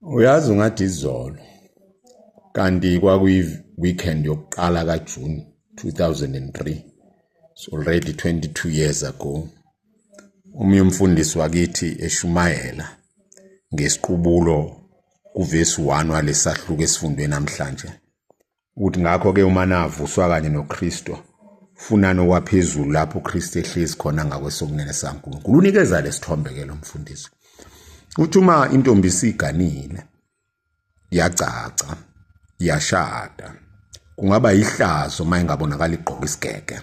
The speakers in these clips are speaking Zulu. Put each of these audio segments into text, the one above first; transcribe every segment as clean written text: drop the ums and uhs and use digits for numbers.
Uyazi ungathi izolo kanti kwakuyi weekend yokuqala kaJune 2003. It's already 22 years ago. Umfundisi wakithi eshumayela ngesiqubulo kuvesi 1 walesahluko esifundwe namhlanje. Uthi ngakho ke umanavuswa kanye noKristo funa nokwaphezulu lapho uKristu ehlezi khona ngakwesokunene saNkulunkulu. Unikeza lesithombe ke lo mfundisi. Uthi uma intombi isiganile yacaca yashada kungaba ihlazo mayingabonakala igqoka isigege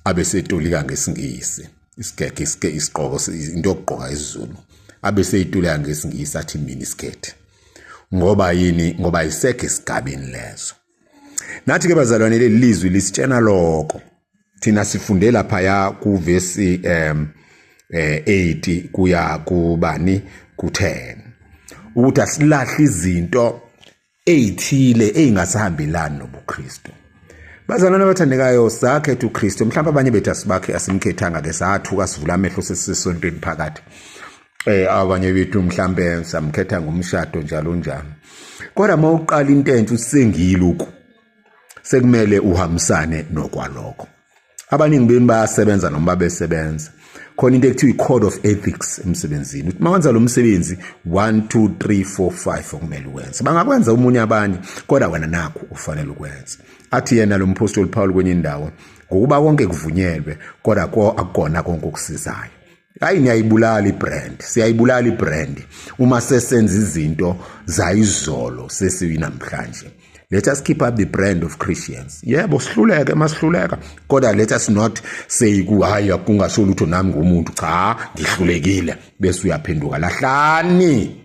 abese etolika ngesingisi isigege isiqoko into yokugqoka isiZulu abese etolika ngesingisi athi mini skirt ngoba yini ngoba isekhe isigabeni lezo. Nathi ke bazalwane leli lizwi lisitshena lokho thina sifunde lapha ya kuvesi 8 kuya kubani ku10 ukuthi asilahle izinto ezithile ezingasahambelani nobuKristu. Bazalwane abathandekayo sakhetha uKristu mhlawumbe abanye bethu asibakhe asimkhethanga ke sathuka sivula amehlo sesisontweni phakathi. Abanye bethu mhlawumbe samkhetha ngomshado njalo njalo. Kodwa mawuqala into entsha usengile uku sekumele uhambisane nokwalokho. Abaningi beni bayasebenza noma babesebenza. Khona into ekuthiwa i-code of ethics emsebenzini. Uthi mawenza lo msebenzi 1 2 3 4 5 okumele ukwenze. Bangakwenza umunye abanye kodwa wena nakho ufanele ukwenza. Athi yena lo mpostoli Paul kwenye indawo ngokuba konke kuvunyelwe kodwa akukona konke okusizayo. Hayi niyayibulala ibrand. Siyayibulala ibrand uma sesenza izinto zayizolo sesiwinamhlanje. Let us keep up the brand of Christians. Yebo sihluleke masihluleka kodwa let us not say kuhaya kungasho lutho nami ngumuntu cha ngihlulekile bese uyaphenduka lahlani.